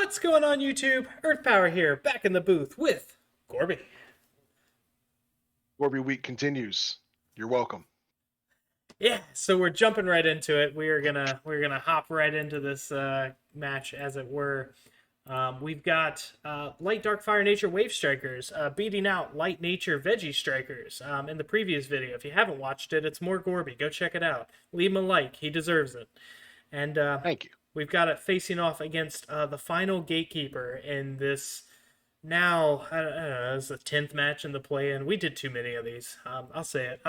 What's going on, YouTube? Earth Power here, back in the booth with Gorby. Warby Week continues. You're welcome. Yeah, so we're jumping right into it. We're gonna hop right into this match, as it were. We've got Light Dark Fire Nature Wave Strikers beating out Light Nature Veggie Strikers in the previous video. If you haven't watched it, it's more Gorby. Go check it out. Leave him a like. He deserves it. And Thank you. we've got it facing off against the final Gatekeeper in this. Now, I don't know, it's the 10th match in the play-in. We did too many of these. I'll say it.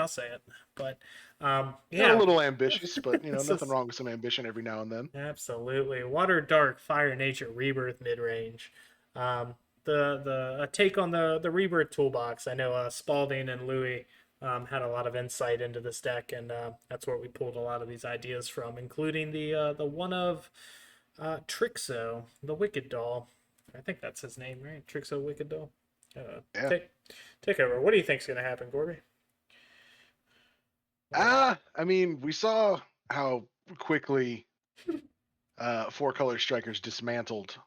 But, Got a yeah. little ambitious, but It's nothing just- wrong with some ambition every now and then. Absolutely. Water, Dark, Fire, Nature, Rebirth, Mid-Range. A take on the Rebirth toolbox. I know Spalding and Louis had a lot of insight into this deck, and that's where we pulled a lot of these ideas from, including the one of Trixo, the Wicked Doll. I think that's his name, right? Trixo Wicked Doll. Yeah. Take over. What do you think's going to happen, Gorby? We saw how quickly Four Color Strikers dismantled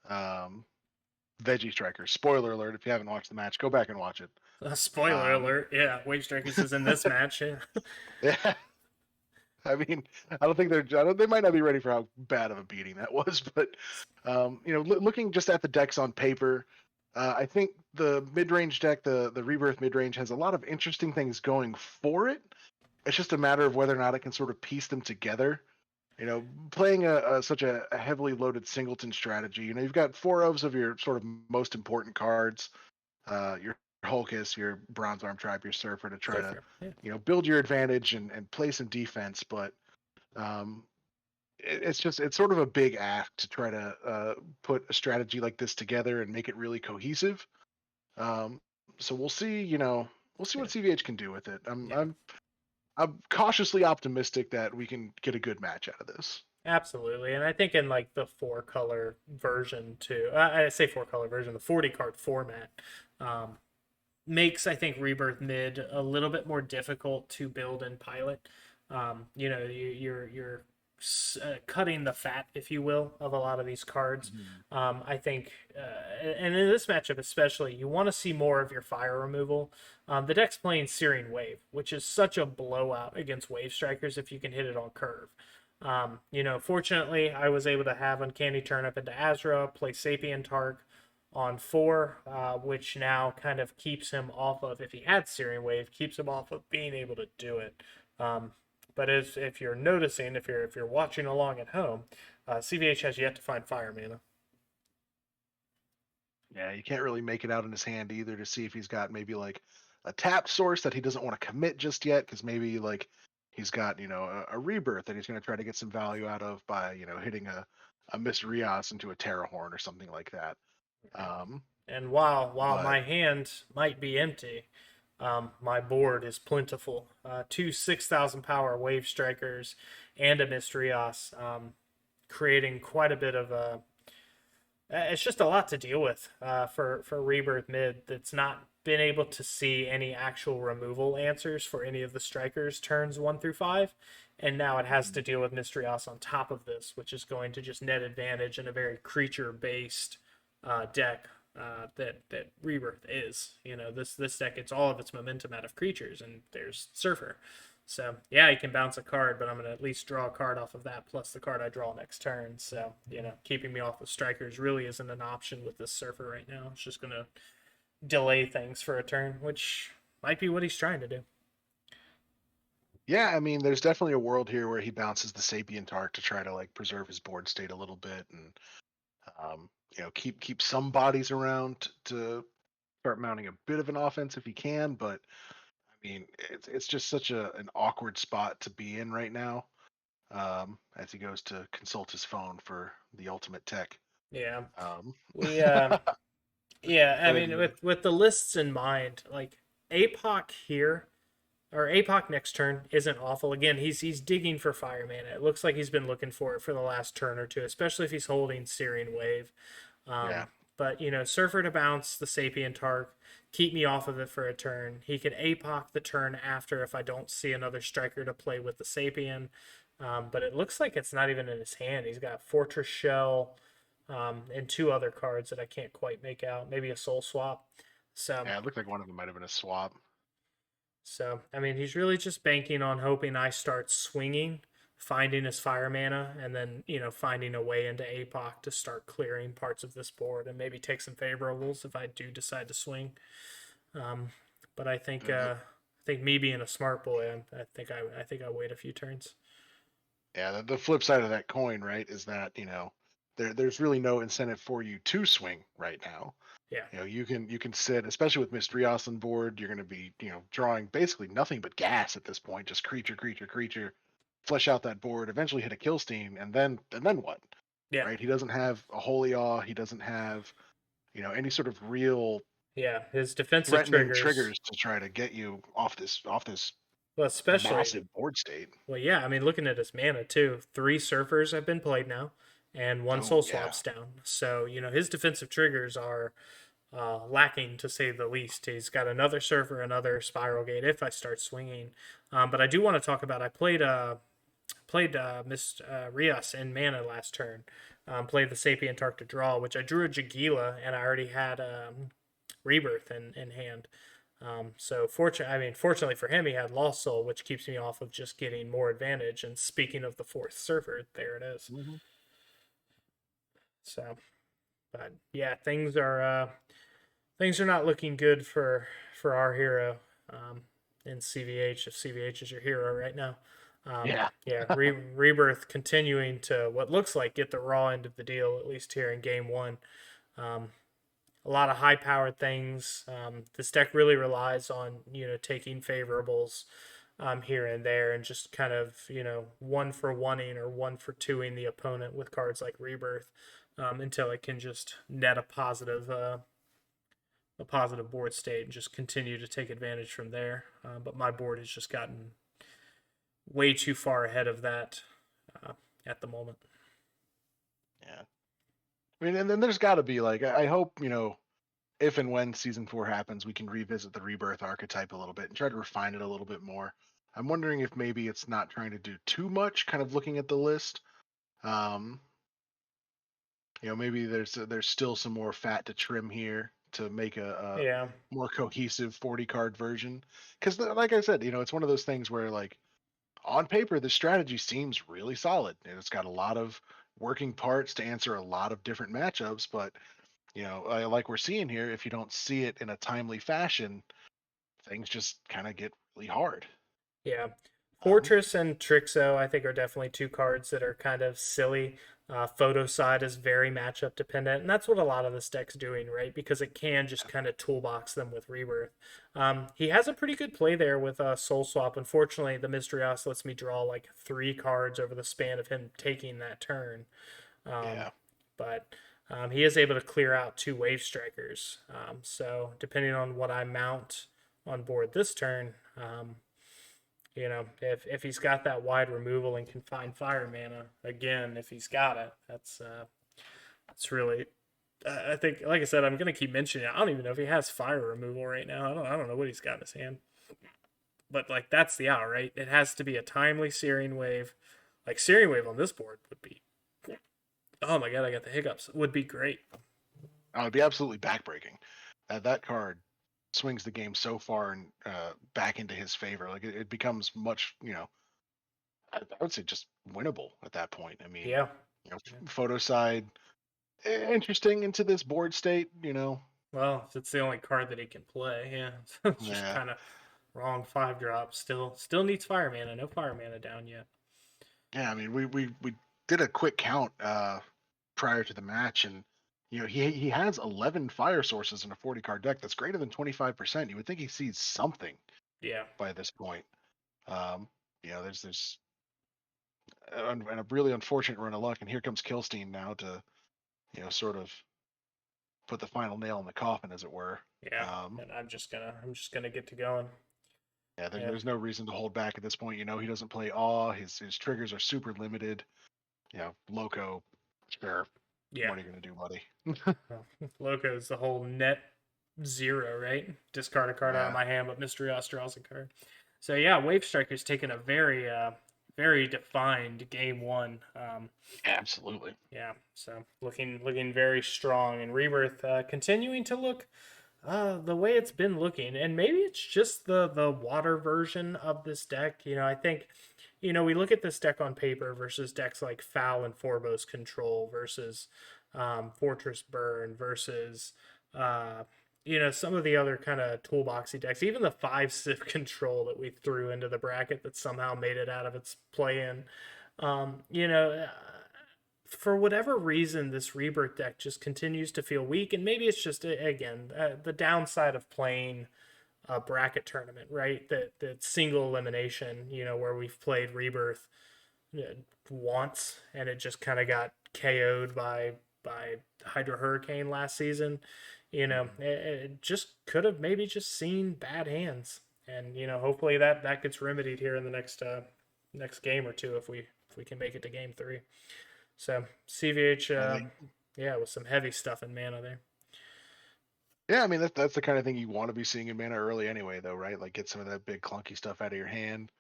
Veggie Strikers. Spoiler alert, if you haven't watched the match, go back and watch it. Spoiler alert. Yeah, Wave Strikers is in this match. Yeah. Yeah. I don't think they might not be ready for how bad of a beating that was, but looking just at the decks on paper, I think the mid-range deck, the Rebirth mid-range, has a lot of interesting things going for it. It's just a matter of whether or not it can sort of piece them together. Playing such a heavily loaded singleton strategy, you've got four of your sort of most important cards, your Hulkus, your Bronze Arm Tribe, your Surfer, to try Surfer, yeah. build your advantage and play some defense. But it's sort of a big ask to try to put a strategy like this together and make it really cohesive. So we'll see. We'll see what CVH can do with it. I'm cautiously optimistic that we can get a good match out of this. Absolutely, and I think in like the four color version too. I say four color version, the 40 card format makes, I think, Rebirth mid a little bit more difficult to build and pilot. You're cutting the fat, if you will, of a lot of these cards. I think, and in this matchup especially, you want to see more of your fire removal. The deck's playing Searing Wave, which is such a blowout against Wave Strikers if you can hit it on curve. Fortunately, I was able to have Uncanny Turnip into Azra, play Sapien Tark on 4, which now kind of keeps him off of, if he had Searing Wave, keeps him off of being able to do it. But if you're noticing, if you're watching along at home, CVH has yet to find Fire Mana. Yeah, you can't really make it out in his hand either to see if he's got maybe like a tapped source that he doesn't want to commit just yet, because maybe like he's got a Rebirth that he's going to try to get some value out of by hitting a Miss Rios into a Terrahorn or something like that. And while my hand might be empty, my board is plentiful. 2 6,000 power Wave Strikers and a Miss Rios, creating quite a bit of a. It's just a lot to deal with for Rebirth mid that's not been able to see any actual removal answers for any of the strikers turns 1 through 5, and now it has to deal with Mistrios on top of this, which is going to just net advantage in a very creature-based deck that Rebirth is. This deck gets all of its momentum out of creatures, and there's Surfer. So, yeah, he can bounce a card, but I'm going to at least draw a card off of that, plus the card I draw next turn. So, keeping me off of strikers really isn't an option with this Surfer right now. It's just going to delay things for a turn, which might be what he's trying to do. Yeah, there's definitely a world here where he bounces the Sapien Tark to try to like preserve his board state a little bit and keep some bodies around to start mounting a bit of an offense if he can. But it's just such an awkward spot to be in right now, as he goes to consult his phone for the ultimate tech. Yeah. We Yeah, with the lists in mind, like APOC here or APOC next turn isn't awful. Again, he's digging for Fire Mana. It looks like he's been looking for it for the last turn or two, especially if he's holding Searing Wave. Yeah. But Surfer to bounce the Sapien Tark, keep me off of it for a turn. He can APOC the turn after if I don't see another striker to play with the Sapien. But it looks like it's not even in his hand. He's got Fortress Shell, and two other cards that I can't quite make out. Maybe a Soulswap. So, Yeah, it looked like one of them might have been a swap. I mean, he's really just banking on hoping I start swinging, finding his fire mana, and then, finding a way into APOC to start clearing parts of this board and maybe take some favorables if I do decide to swing. Um, but I think me being a smart boy, I think I wait a few turns. Yeah, the flip side of that coin, right, is that there's really no incentive for you to swing right now. Yeah, You can sit, especially with Mistrios on board. You're going to be drawing basically nothing but gas at this point, just creature, creature, creature, flesh out that board, eventually hit a kill steam, and then what? yeah, Right? He doesn't have a holy awe. He doesn't have any sort of real yeah. His defensive threatening triggers, triggers to try to get you off this well, especially, massive board state. well, yeah. I mean, looking at his mana too, 3 surfers have been played now, and one Oh soul yeah. swap's down. So his defensive triggers are lacking to say the least. He's got another surfer, another spiral gate if I start swinging. But I do want to talk about. I played Miss Rios in mana last turn. Played the Sapient Arc to draw, which I drew a Jagila, and I already had Rebirth in hand. So fortunately for him, he had Lost Soul, which keeps me off of just getting more advantage. And speaking of the fourth surfer, there it is. Hmm. So, but yeah, things are not looking good for our hero in CVH. If CVH is your hero right now, Yeah. yeah, Rebirth continuing to what looks like get the raw end of the deal, at least here in game one. Um, a lot of high powered things. This deck really relies on taking favorables here and there, and just kind of one for oneing or one for twoing the opponent with cards like Rebirth until it can just net a positive board state and just continue to take advantage from there. But my board has just gotten way too far ahead of that at the moment. Yeah. I mean, and then there's got to be like I hope if and when season 4 happens, we can revisit the rebirth archetype a little bit and try to refine it a little bit more. I'm wondering if maybe it's not trying to do too much. Kind of looking at the list, um, maybe there's still some more fat to trim here to make a Yeah, more cohesive 40 card version. Because like I said, it's one of those things where like on paper the strategy seems really solid and it's got a lot of working parts to answer a lot of different matchups, but like we're seeing here, if you don't see it in a timely fashion, things just kind of get really hard. yeah. Um, Fortress and Trixo, I think, are definitely two cards that are kind of silly. Photo side is very matchup dependent, and that's what a lot of this deck's doing, right? Because it can just kind of toolbox them with Rebirth. He has a pretty good play there with Soul Swap. Unfortunately, the Mystery lets me draw like 3 cards over the span of him taking that turn. Um, yeah, but he is able to clear out 2 Wave Strikers. So depending on what I mount on board this turn, if he's got that wide removal and can find fire mana again, if he's got it, that's really. I think, like I said, I'm gonna keep mentioning it. I don't even know if he has fire removal right now. I don't know what he's got in his hand. But like that's the out, right? It has to be a timely Searing Wave. Like Searing Wave on this board would be. Oh my god, I got the hiccups. Would be great. it'd be absolutely backbreaking. That card swings the game so far and back into his favor. Like it becomes much, I would say just winnable at that point. I mean, Yeah. photo side, interesting into this board state. Well, it's the only card that he can play. Yeah, it's just Yeah, kind of wrong 5 drop. Still needs fire mana. No fire mana down yet. yeah. I mean, we did a quick count prior to the match, and he has 11 fire sources in a 40 card deck. That's greater than 25%. You would think he sees something Yeah, by this point. Um, there's and a really unfortunate run of luck, and here comes Kilstein now to sort of put the final nail in the coffin, as it were. yeah. Um, And I'm just gonna get to going. yeah, Yeah, there's no reason to hold back at this point. He doesn't play awe. His triggers are super limited. Loco, sure. yeah. What are you gonna do, buddy? Well, Loco is the whole net zero, right? Discard a card out of Yeah, my hand, but Mystery draws a card. So yeah, Wave Striker's taken a very very defined game one. Absolutely. Yeah, so looking very strong, and Rebirth continuing to look the way it's been looking, and maybe it's just the water version of this deck. I think, we look at this deck on paper versus decks like Foul and Foremost Control versus Fortress Burn versus uh, some of the other kind of toolboxy decks, even the 5 Civ Control that we threw into the bracket that somehow made it out of its play in. Um, you know, for whatever reason, this Rebirth deck just continues to feel weak, and maybe it's just again the downside of playing a bracket tournament, right? That single elimination, where we've played Rebirth once, and it just kind of got KO'd by Hydro Hurricane last season. It just could have maybe just seen bad hands, and hopefully that gets remedied here in the next game or two if we can make it to game three. So CVH, yeah, with some heavy stuff in mana there. Yeah, I mean that's the kind of thing you want to be seeing in mana early anyway, though, right? Like get some of that big clunky stuff out of your hand.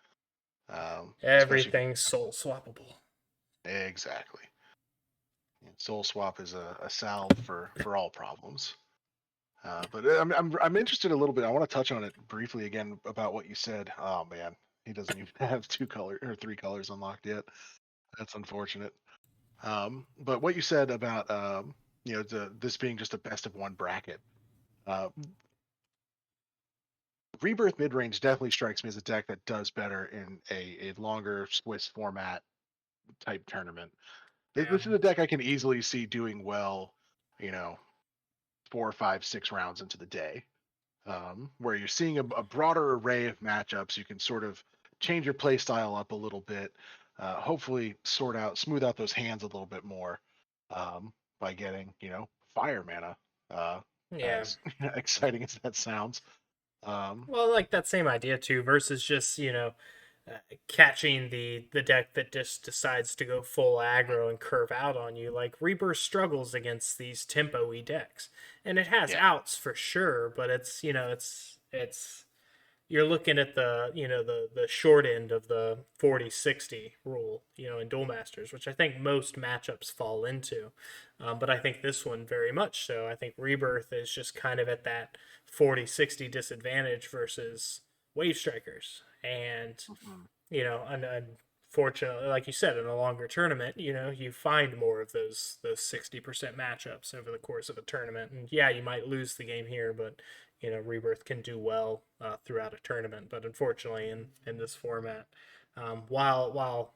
Especially Everything's soul swappable. exactly. Soul Swap is a salve for all problems. But I'm interested a little bit. I want to touch on it briefly again about what you said. Oh man, he doesn't even have 3 colors unlocked yet. That's unfortunate. But what you said about this being just a best of one bracket. Uh, Rebirth midrange definitely strikes me as a deck that does better in a longer Swiss format type tournament. This is a deck I can easily see doing well, you know, 4, 5, 6 rounds into the day, where you're seeing a broader array of matchups. You can sort of change your play style up a little bit, hopefully smooth out those hands a little bit more by getting, fire mana, Yeah. as exciting as that sounds. Well, like that same idea too, versus just catching the deck that just decides to go full aggro and curve out on you. Like Rebirth struggles against these tempo-y decks, and it has Yeah. outs for sure, but it's you're looking at the short end of the 40-60 rule, in Duel Masters, which I think most matchups fall into. But I think this one very much so. I think Rebirth is just kind of at that 40-60 disadvantage versus Wave Strikers. And, Mhm. unfortunately, like you said, in a longer tournament, you find more of those 60% matchups over the course of a tournament. And yeah, you might lose the game here, but Rebirth can do well throughout a tournament. But unfortunately, in this format, while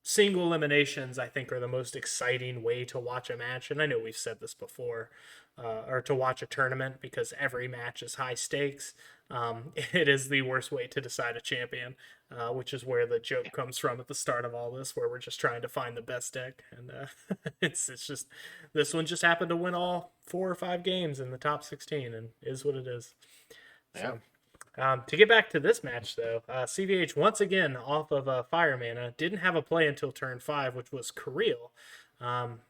single eliminations, I think, are the most exciting way to watch a match. And I know we've said this before, or to watch a tournament, because every match is high stakes. It is the worst way to decide a champion, which is where the joke comes from at the start of all this, where we're just trying to find the best deck. And it's just this one just happened to win all 4 or 5 games in the top 16, and is what it is. Yeah. So. To get back to this match, though, CVH once again off of Fire Mana didn't have a play until turn 5, which was Corile.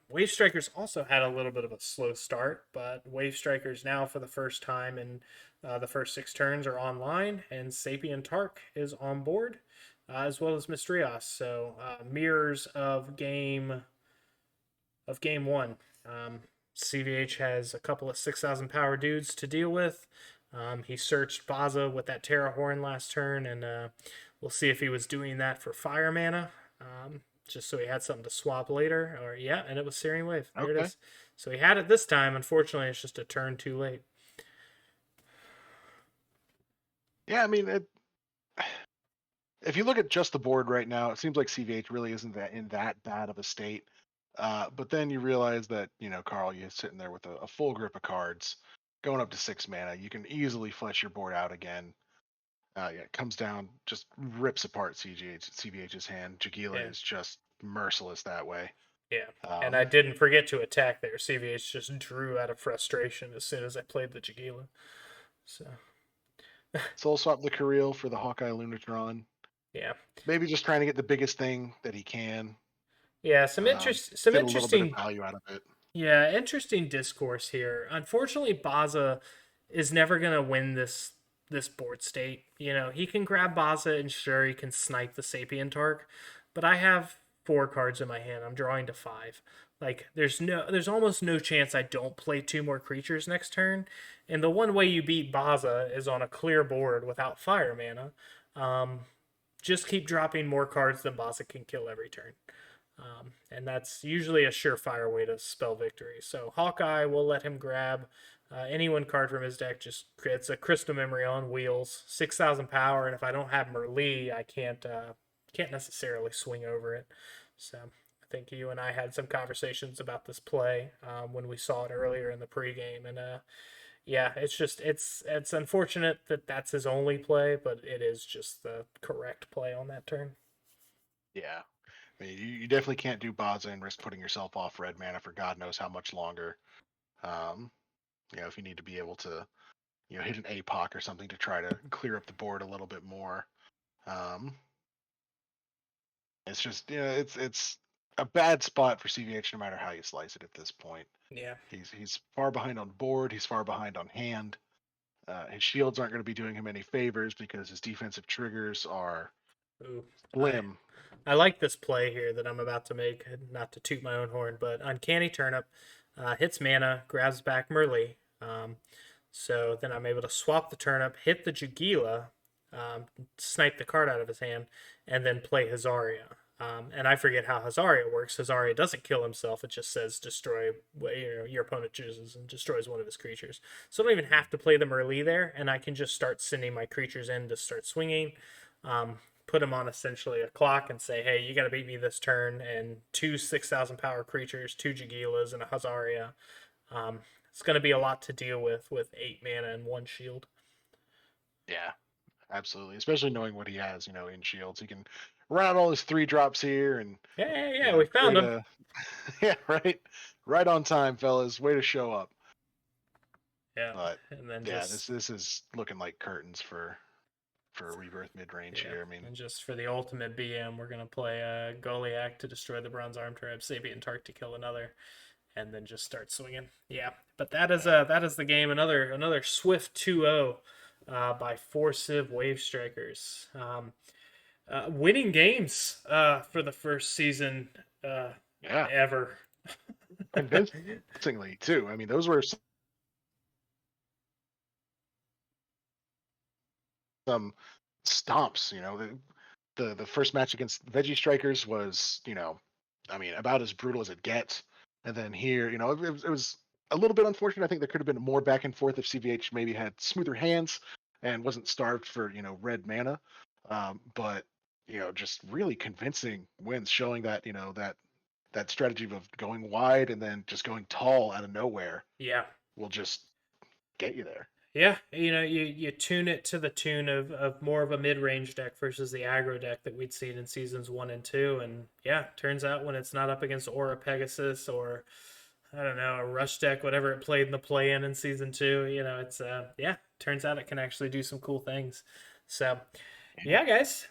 Wave Strikers also had a little bit of a slow start, but Wave Strikers now, for the first time in the first 6 turns, are online, and Sapien Tark is on board, as well as Mistrios. So mirrors of game one. CVH has a couple of 6,000 power dudes to deal with. He searched Baza with that Terra Horn last turn, and we'll see if he was doing that for fire mana, just so he had something to swap later. Or yeah, and it was Searing Wave. There it Okay. is. So he had it this time. Unfortunately, it's just a turn too late. Yeah, I mean, if you look at just the board right now, it seems like CVH really isn't in that bad of a state. But then you realize that, Carl, you're sitting there with a full grip of cards, going up to 6 mana. You can easily flesh your board out again. Yeah, it comes down, just rips apart CVH's hand. Jagila Yeah, is just merciless that way. yeah. And I Um, didn't forget to attack there. CVH just drew out of frustration as soon as I played the Jagila. So Soul swap the Corile for the Hawkeye Lunatron. yeah, Maybe just trying to get the biggest thing that he can. yeah. Some Get a little bit of interesting. value out of it. Yeah, interesting discourse here. Unfortunately, Baza is never gonna win this board state. He can grab Baza, and sure, he can snipe the Sapien Tark, but I have 4 cards in my hand. I'm drawing to 5. Like there's almost no chance I don't play 2 more creatures next turn. And the one way you beat Baza is on a clear board without fire mana. Um, just keep dropping more cards than Baza can kill every turn. And that's usually a surefire way to spell victory. So Hawkeye will let him grab any one card from his deck. Just it's a Crystal Memory on wheels, 6,000 power, and if I don't have Merlee, I can't necessarily swing over it. So I think you and I had some conversations about this play when we saw it earlier in the pregame, and yeah, it's unfortunate that that's his only play, but it is just the correct play on that turn. Yeah. I mean, you definitely can't do Baza and risk putting yourself off red mana for God knows how much longer. Um, if you need to be able to, hit an APOC or something to try to clear up the board a little bit more. Um, it's just, it's a bad spot for CVH no matter how you slice it at this point. Yeah. He's far behind on board. He's far behind on hand. His shields aren't going to be doing him any favors because his defensive triggers are Ooh, slim. I like this play here that I'm about to make. Not to toot my own horn, but Uncanny Turnip hits mana, grabs back Merlee. So then I'm able to swap the turnip, hit the Jagila, snipe the card out of his hand, and then play Hazaria. And I forget how Hazaria works. Hazaria doesn't kill himself. It just says destroy your opponent chooses and destroys one of his creatures. So I don't even have to play the Merlee there, and I can just start sending my creatures in to start swinging. Put them on essentially a clock and say, hey, you got to beat me this turn, and 2 6,000 power creatures, 2 Jagilas, and a Hazaria. It's going to be a lot to deal with 8 mana and 1 shield. Yeah, absolutely. Especially knowing what he has, in shields. He can run out all his 3-drops here and yeah, we found him. Yeah, right on time, fellas. Way to show up. Yeah, but and then yeah, this is looking like curtains for Rebirth mid-range here. I mean, and just for the ultimate BM, we're gonna play Goliath to destroy the Bronze Arm Tribe, Sapient Tark to kill another, and then just start swinging. Yeah, but that is the game. Another swift 2-0 by 4 Civ Wave Strikers. Winning games for the first season ever. Convincingly too. I mean, those were some stomps. The first match against Veggie Strikers was, I mean, about as brutal as it gets. And then here, it was a little bit unfortunate. I think there could have been more back and forth if CVH maybe had smoother hands and wasn't starved for, red mana. But, just really convincing wins showing that, that strategy of going wide and then just going tall out of nowhere. Yeah. Will just get you there. Yeah, you tune it to the tune of more of a mid-range deck versus the aggro deck that we'd seen in seasons 1 and 2. And yeah, turns out when it's not up against Aura Pegasus or I don't know, a rush deck, whatever it played in the play-in season 2, it's turns out it can actually do some cool things. So yeah, guys.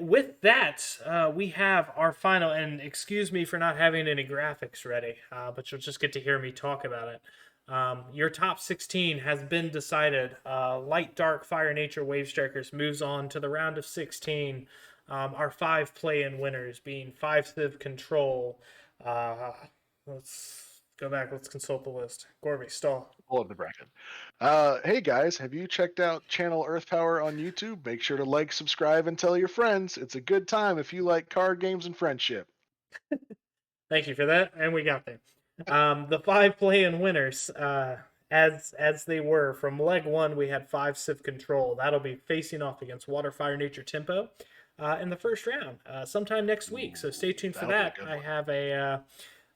With that, we have our final, and excuse me for not having any graphics ready, but you'll just get to hear me talk about it. Your top 16 has been decided. Light, Dark, Fire, Nature, Wave Strikers moves on to the round of 16. Our 5 play-in winners being 5 Civ Control. Let's go back. Let's consult the list. Gorby, stall. All of the bracket. Hey guys, have you checked out Channel Earth Power on YouTube? Make sure to like, subscribe, and tell your friends. It's a good time if you like card games and friendship. Thank you for that, and we got there. The 5 play-in winners, as they were from leg 1, we had 5 Civ Control. That'll be facing off against Water, Fire, Nature, Tempo in the first round, sometime next week. So stay tuned for that.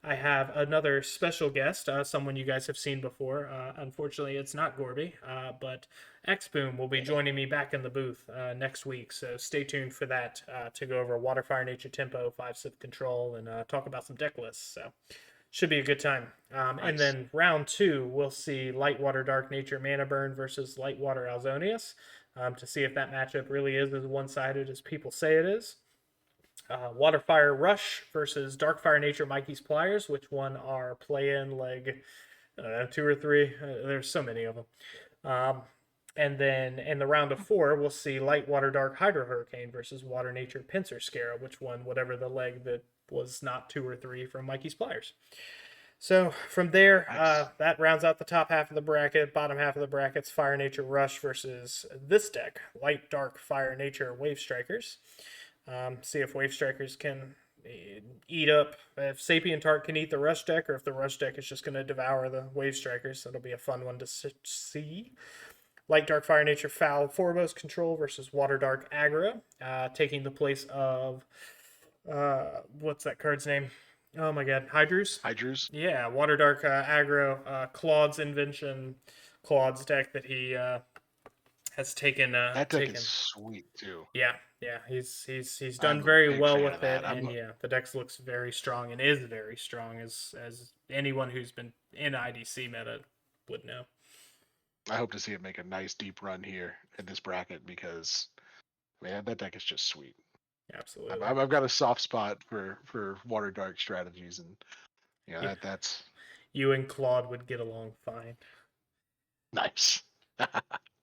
I have another special guest, someone you guys have seen before. Unfortunately, it's not Gorby, but X-Boom will be joining me back in the booth next week. So stay tuned for that to go over Water, Fire, Nature, Tempo, 5 Civ Control, and talk about some deck lists. So should be a good time. Nice. And then round 2, we'll see Light, Water, Dark, Nature, Mana Burn versus Light, Water, Alzonius to see if that matchup really is as one-sided as people say it is. Water Fire Rush versus Dark Fire Nature Mikey's Pliers, which one are play-in leg 2 or 3. There's so many of them. And then in the round of 4, we'll see Light Water Dark Hydro Hurricane versus Water Nature Pinsir Scarab, which won whatever the leg that was not 2 or 3 from Mikey's Pliers. So from there, Nice. that rounds out the top half of the bracket. Bottom half of the bracket's Fire Nature Rush versus this deck, Light Dark Fire Nature Wave Strikers. See if Wave Strikers can eat up, if Sapient Tart can eat the Rush deck, or if the Rush deck is just going to devour the Wave Strikers. That'll be a fun one to see. Light Dark Fire Nature Foul Foremost Control versus Water Dark Aggro, taking the place of what's that card's name? Oh my god, Hydrus. Yeah, Water Dark Aggro, Claude's invention, Claude's deck that he has taken. That deck is sweet too. Yeah, he's done very well with it, and yeah, the deck looks very strong and is very strong, as anyone who's been in IDC meta would know. I hope to see it make a nice deep run here in this bracket because, man, that deck is just sweet. Absolutely. I've got a soft spot for Water Dark strategies, and yeah, that's you and Claude would get along fine. Nice.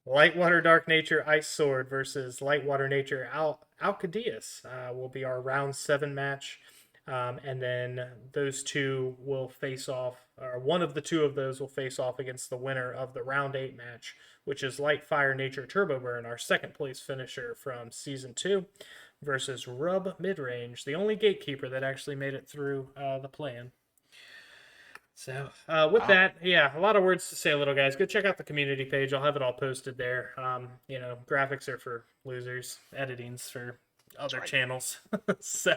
Light Water Dark Nature Ice Sword versus Light Water Nature Alcadius will be our round 7 match. And then those two will face off, or one of the two of those will face off against the winner of the round 8 match, which is Light Fire Nature Turbo Burn, our second place finisher from season 2, versus Rub Midrange, the only Gatekeeper that actually made it through the plan. So with that, yeah, a lot of words to say, little guys. Go check out the community page. I'll have it all posted there. Graphics are for losers, editing's for other channels. So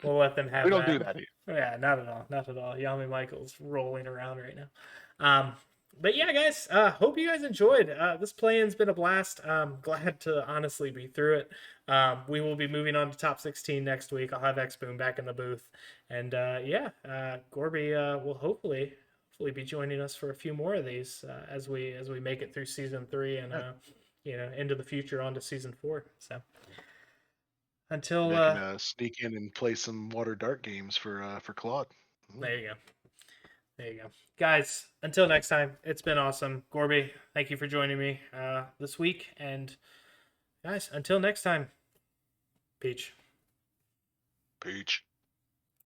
we'll let them have we don't do that here. Yeah, not at all. Yami Michael's rolling around right now. But yeah, guys, hope you guys enjoyed. This play-in's been a blast. Glad to honestly be through it. We will be moving on to top 16 next week. I'll have X-Boom back in the booth. And Gorby will hopefully be joining us for a few more of these as we make it through season 3 and into the future onto season 4. So until they can sneak in and play some Water Dark games for Claude. There you go, guys. Until next time, it's been awesome. Gorby, thank you for joining me this week, and guys, until next time, Peach.